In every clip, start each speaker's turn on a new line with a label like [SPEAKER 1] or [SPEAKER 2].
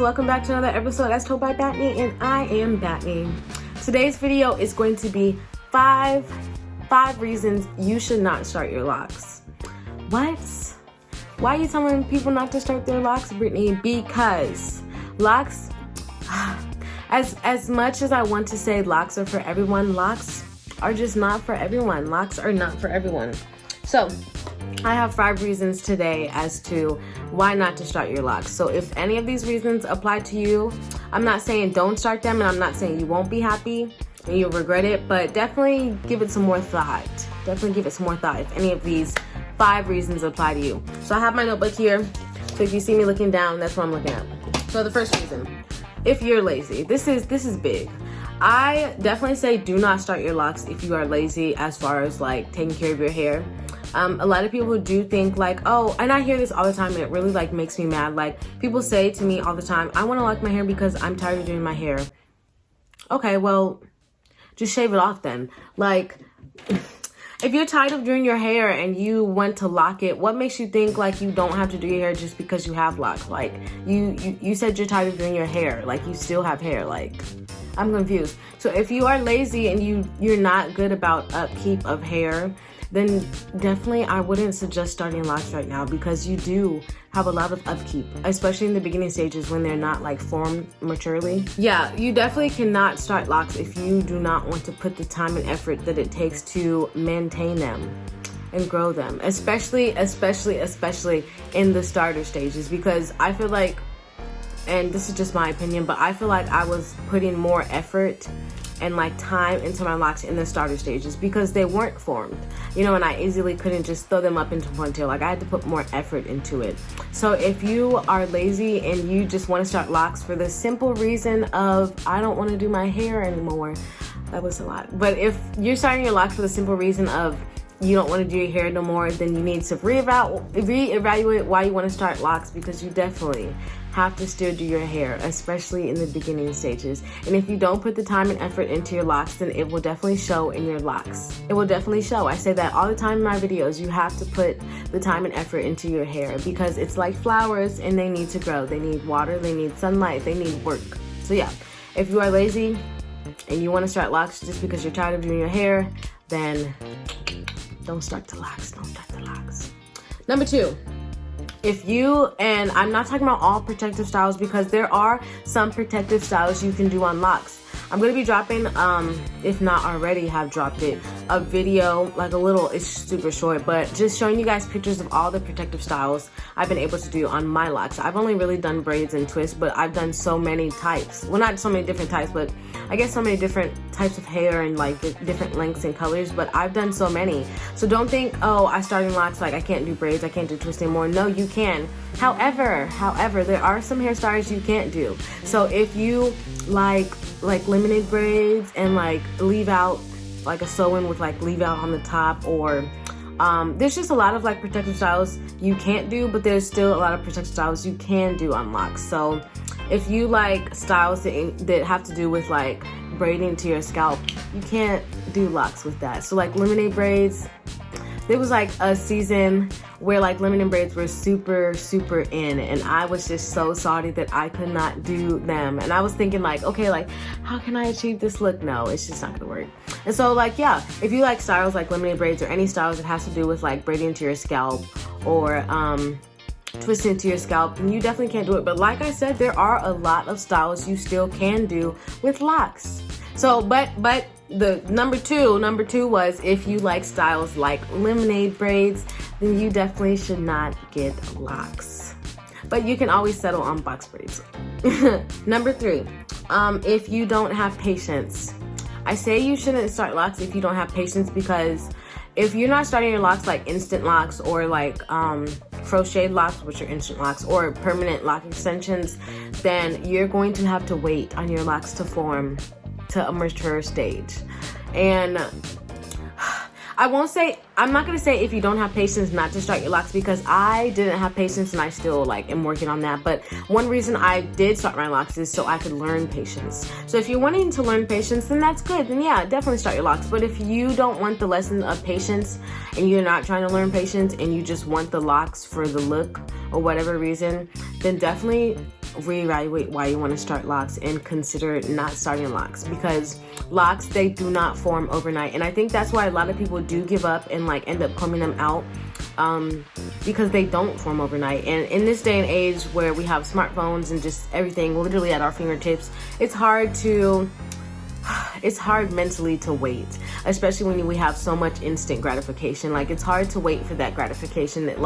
[SPEAKER 1] welcome back to another episode as told by Battnyd, and I am Battnyd. Today's video is going to be five reasons you should not start your locks. What? Why are you telling people not to start their locks, Brittany? Because locks, as much as I want to say locks are for everyone, locks are just not for everyone. Locks are not for everyone. So I have 5 reasons today as to why not to start your locks. So if any of these reasons apply to you, I'm not saying don't start them, and I'm not saying you won't be happy and you'll regret it, but definitely give it some more thought. Definitely give it some more thought if any of these 5 reasons apply to you. So I have my notebook here. So if you see me looking down, that's what I'm looking at. So the first reason, if you're lazy, this is big. I definitely say do not start your locks if you are lazy as far as like taking care of your hair. A lot of people do think like, oh, and I hear this all the time, and it really like makes me mad. Like people say to me all the time, I want to lock my hair because I'm tired of doing my hair. Okay, well, just shave it off then. Like, if you're tired of doing your hair and you want to lock it, what makes you think like you don't have to do your hair just because you have locks? Like you said you're tired of doing your hair, like you still have hair. Like, I'm confused. So if you are lazy and you're not good about upkeep of hair, then definitely I wouldn't suggest starting locks right now, because you do have a lot of upkeep, especially in the beginning stages when they're not like formed maturely. Yeah, you definitely cannot start locks if you do not want to put the time and effort that it takes to maintain them and grow them, especially in the starter stages, because I feel like, and this is just my opinion, but I feel like I was putting more effort and like time into my locks in the starter stages because they weren't formed, you know, and I easily couldn't just throw them up into ponytail. Like I had to put more effort into it. So if you are lazy and you just want to start locks for the simple reason of I don't want to do my hair anymore, that was a lot. But if you're starting your locks for the simple reason of you don't want to do your hair no more, then you need to reevaluate why you want to start locks, because you definitely have to still do your hair, especially in the beginning stages. And if you don't put the time and effort into your locks, then it will definitely show in your locks. It will definitely show. I say that all the time in my videos. You have to put the time and effort into your hair, because it's like flowers and they need to grow. They need water, they need sunlight, they need work. So yeah, if you are lazy and you want to start locks just because you're tired of doing your hair, then don't start the locks. Don't start the locks. Number 2. If you, and I'm not talking about all protective styles, because there are some protective styles you can do on locks. I'm going to be dropping, if not already have dropped it, a video, like a little, it's super short, but just showing you guys pictures of all the protective styles I've been able to do on my locks. I've only really done braids and twists, but I've done so many types. Well, not so many different types, but I guess so many different types of hair and like different lengths and colors, but I've done so many. So don't think, oh, I started locks, like I can't do braids, I can't do twists anymore. No, you can. However, there are some hairstyles you can't do. So if you like lemonade braids and like leave out like a sew-in with like leave out on the top, or there's just a lot of like protective styles you can't do, but there's still a lot of protective styles you can do on locks. So if you like styles that have to do with like braiding to your scalp, you can't do locks with that. So like lemonade braids, there was like a season where like lemonade braids were super in, and I was just so salty that I could not do them. And I was thinking like, okay, like how can I achieve this look? No, it's just not gonna work. And so like, yeah, if you like styles like lemonade braids or any styles that has to do with like braiding to your scalp or twisting to your scalp, then you definitely can't do it. But like I said, there are a lot of styles you still can do with locks. So, but the number two was, if you like styles like lemonade braids, then you definitely should not get locks. But you can always settle on box braids. Number 3, if you don't have patience. I say you shouldn't start locks if you don't have patience, because if you're not starting your locks like instant locks or like crocheted locks, which are instant locks, or permanent lock extensions, then you're going to have to wait on your locks to form to a mature stage. And I'm not gonna say if you don't have patience not to start your locks, because I didn't have patience and I still like am working on that. But one reason I did start my locks is so I could learn patience. So if you're wanting to learn patience, then that's good. Then yeah, definitely start your locks. But if you don't want the lesson of patience and you're not trying to learn patience and you just want the locks for the look or whatever reason, then definitely reevaluate why you want to start locks and consider not starting locks, because locks, they do not form overnight. And I think that's why a lot of people do give up and like end up combing them out, because they don't form overnight. And in this day and age where we have smartphones and just everything literally at our fingertips, it's hard mentally to wait, especially when we have so much instant gratification. Like, it's hard to wait for that gratification that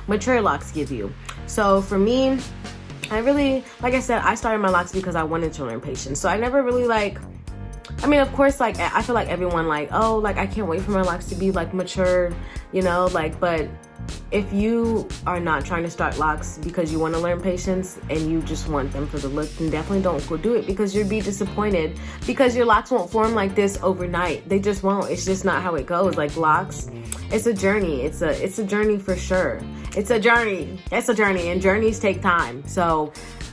[SPEAKER 1] mature locks give you. So for me, I really, like I said, I started my locks because I wanted to learn patience. So I never really of course, like, I feel like everyone like, oh, like, I can't wait for my locks to be like mature, you know, like, but if you are not trying to start locks because you want to learn patience and you just want them for the look, then definitely don't go do it, because you'll be disappointed, because your locks won't form like this overnight. They just won't. It's just not how it goes. Like, locks, it's a journey. It's a journey for sure. It's a journey, and journeys take time. So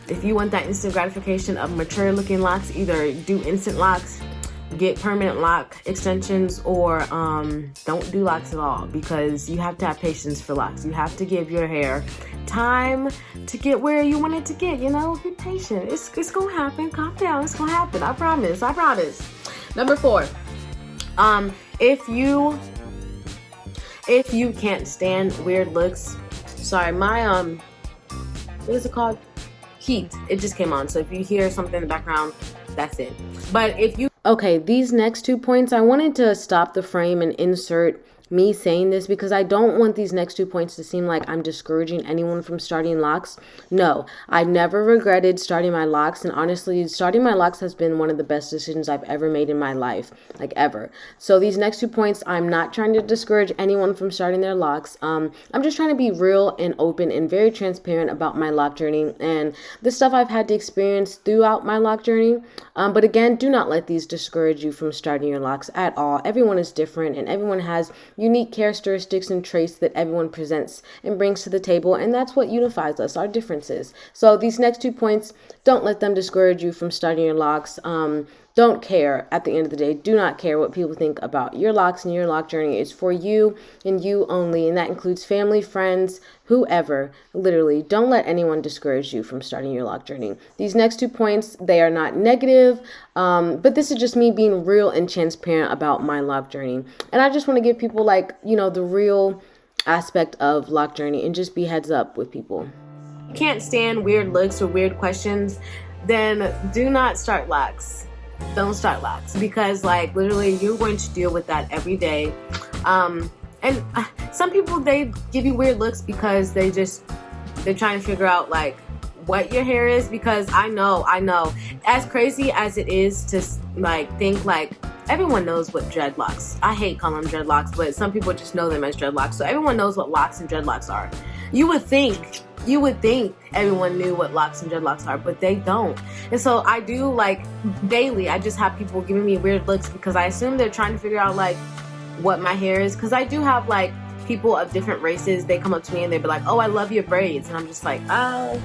[SPEAKER 1] if you want that instant gratification of mature looking locks, either do instant locks, get permanent lock extensions, or don't do locks at all, because you have to have patience for locks. You have to give your hair time to get where you want it to get, you know. Be patient. It's gonna happen. Calm down. It's gonna happen. I promise. Number 4, if you can't stand weird looks, sorry, my what is it called? Heat. It just came on. So if you hear something in the background, that's it. But if you okay, these next 2 points, I wanted to stop the frame and insert me saying this, because I don't want these next 2 points to seem like I'm discouraging anyone from starting locks. No, I never regretted starting my locks, and honestly, starting my locks has been one of the best decisions I've ever made in my life, like ever. So these next 2 points, I'm not trying to discourage anyone from starting their locks. I'm just trying to be real and open and very transparent about my lock journey and the stuff I've had to experience throughout my lock journey. But again, do not let these discourage you from starting your locks at all. Everyone is different, and everyone has unique characteristics and traits that everyone presents and brings to the table, and that's what unifies us, our differences. So these next 2 points, don't let them discourage you from starting your locks. Don't care. At the end of the day, do not care what people think about your locks and your lock journey. It's for you and you only, and that includes family, friends, whoever. Literally, don't let anyone discourage you from starting your lock journey. These next 2 points, they are not negative, but this is just me being real and transparent about my lock journey. And I just want to give people, like, you know, the real aspect of lock journey, and just be heads up with people. If you can't stand weird looks or weird questions, then do not start locks. Don't start locks, because like literally you're going to deal with that every day. And some people, they give you weird looks because they're trying to figure out like what your hair is, because I know as crazy as it is to like think like everyone knows what dreadlocks, I hate calling them dreadlocks, but some people just know them as dreadlocks. So everyone knows what locks and dreadlocks are. You would think everyone knew what locks and dreadlocks are, but they don't. And so I do, like, daily, I just have people giving me weird looks because I assume they're trying to figure out like what my hair is. Because I do have like people of different races, they come up to me and they be like, oh, I love your braids, and I'm just like, oh,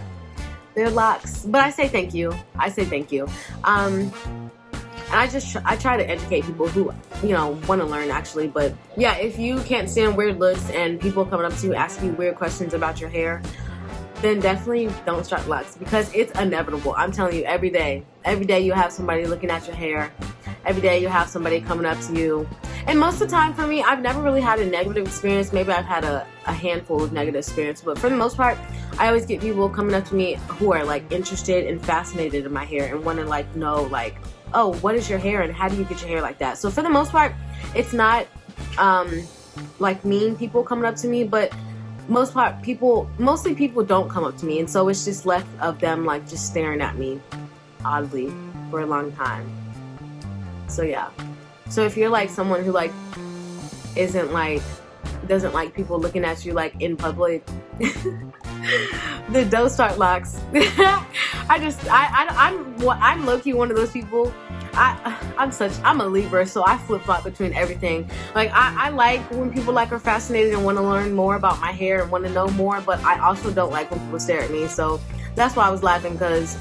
[SPEAKER 1] they're locks. But I say thank you. And I try to educate people who, you know, want to learn, actually. But yeah, if you can't stand weird looks and people coming up to you asking you weird questions about your hair, then definitely don't start locks, because it's inevitable. I'm telling you, every day you have somebody looking at your hair. Every day you have somebody coming up to you. And most of the time for me, I've never really had a negative experience. Maybe I've had a handful of negative experience, but for the most part, I always get people coming up to me who are like interested and fascinated in my hair and want to like know like, oh, what is your hair and how do you get your hair like that? So for the most part, it's not like mean people coming up to me, but mostly people don't come up to me, and so it's just left of them like just staring at me oddly for a long time. So yeah. So if you're like someone who like doesn't like people looking at you like in public, then don't start locks. I'm low-key one of those people. I'm a Libra, so I flip-flop between everything. Like I like when people like are fascinated and want to learn more about my hair and want to know more, but I also don't like when people stare at me. So that's why I was laughing, because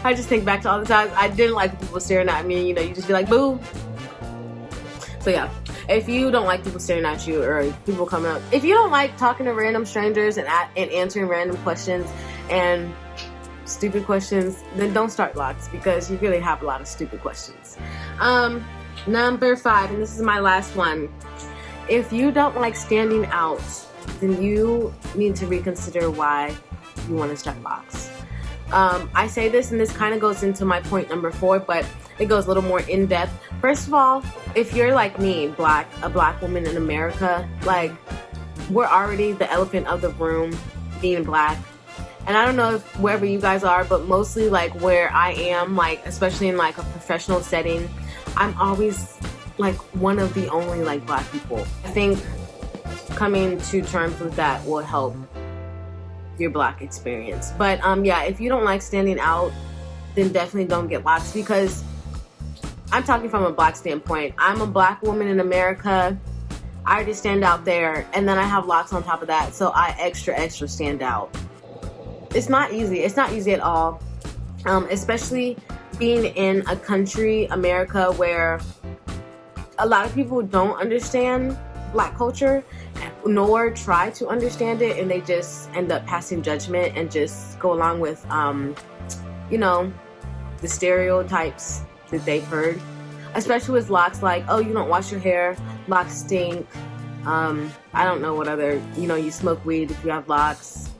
[SPEAKER 1] I just think back to all the times I didn't like when people staring at me. You know, you just be like, boo. So yeah, if you don't like people staring at you or people coming up, if you don't like talking to random strangers and answering random questions and stupid questions, then don't start locks because you really have a lot of stupid questions. Number 5, and this is my last one. If you don't like standing out, then you need to reconsider why you want to start locks. I say this, and this kind of goes into my point number 4, but it goes a little more in depth. First of all, if you're like me, a black woman in America, like, we're already the elephant of the room being black. And I don't know if wherever you guys are, but mostly like where I am, like especially in like a professional setting, I'm always like one of the only like black people. I think coming to terms with that will help your black experience. But yeah, if you don't like standing out, then definitely don't get locks, because I'm talking from a black standpoint. I'm a black woman in America. I already stand out there, and then I have locks on top of that, so I extra stand out. It's not easy. It's not easy at all, especially being in a country, America, where a lot of people don't understand black culture, nor try to understand it, and they just end up passing judgment and just go along with, you know, the stereotypes that they've heard. Especially with locks, like, oh, you don't wash your hair, locks stink. I don't know what other, you know, you smoke weed if you have locks.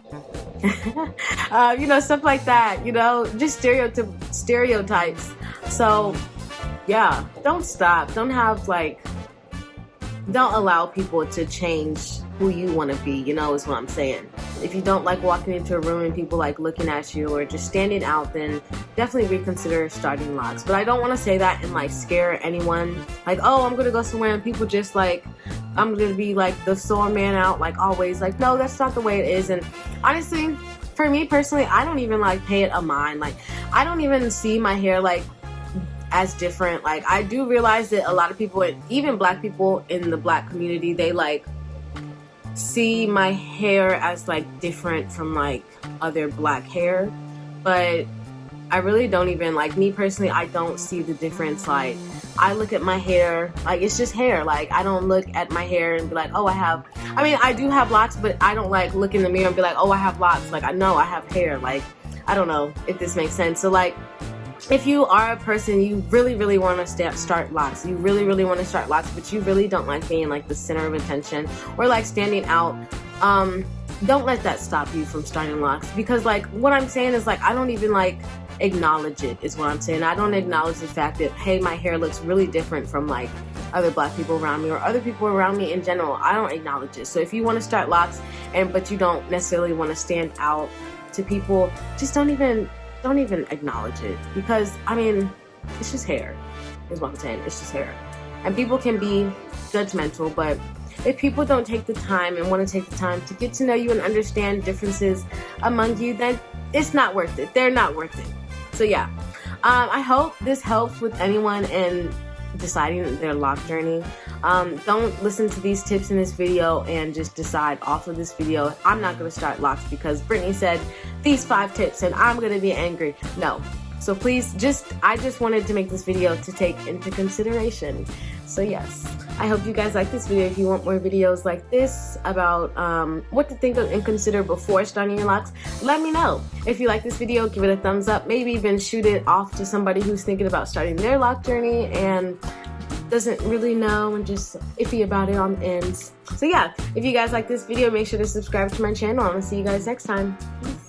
[SPEAKER 1] You know, stuff like that, you know, just stereotypes. So yeah, don't stop. Don't allow people to change who you want to be, you know, is what I'm saying. If you don't like walking into a room and people like looking at you or just standing out, then definitely reconsider starting locks. But I don't want to say that and like scare anyone. Like, oh, I'm gonna go somewhere and people just like, I'm gonna be like the sore man out, like always. Like, no, that's not the way it is. And honestly, for me personally, I don't even like pay it a mind. Like, I don't even see my hair like as different. Like, I do realize that a lot of people, even black people in the black community, they like see my hair as like different from like other black hair, but I really don't even, like, me personally, I don't see the difference. Like, I look at my hair like it's just hair. Like, I don't look at my hair and be like, oh, I do have locks, but I don't like look in the mirror and be like, oh, I have locks. Like, I know I have hair. Like, I don't know if this makes sense. So like, if you are a person, you really want to start locks, you really want to start locks, but you really don't like being like the center of attention or like standing out, don't let that stop you from starting locks. Because like, what I'm saying is, like, I don't even like acknowledge it, is what I'm saying. I don't acknowledge the fact that, hey, my hair looks really different from like other black people around me or other people around me in general. I don't acknowledge it. So if you want to start locks but you don't necessarily want to stand out to people, just don't even acknowledge it, because I mean, it's just hair, is what I'm saying. It's just hair, and people can be judgmental, but if people don't take the time and want to take the time to get to know you and understand differences among you, then it's not worth it. They're not worth it. So yeah, I hope this helps with anyone in deciding their lock journey. Don't listen to these tips in this video and just decide off of this video, I'm not going to start locks because Brittany said these 5 tips and I'm going to be angry. No. So please, I just wanted to make this video to take into consideration. So yes, I hope you guys like this video. If you want more videos like this about what to think of and consider before starting your locks, let me know. If you like this video, give it a thumbs up. Maybe even shoot it off to somebody who's thinking about starting their lock journey and doesn't really know and just iffy about it on the ends. So yeah, if you guys like this video, make sure to subscribe to my channel. I'm gonna see you guys next time. Peace.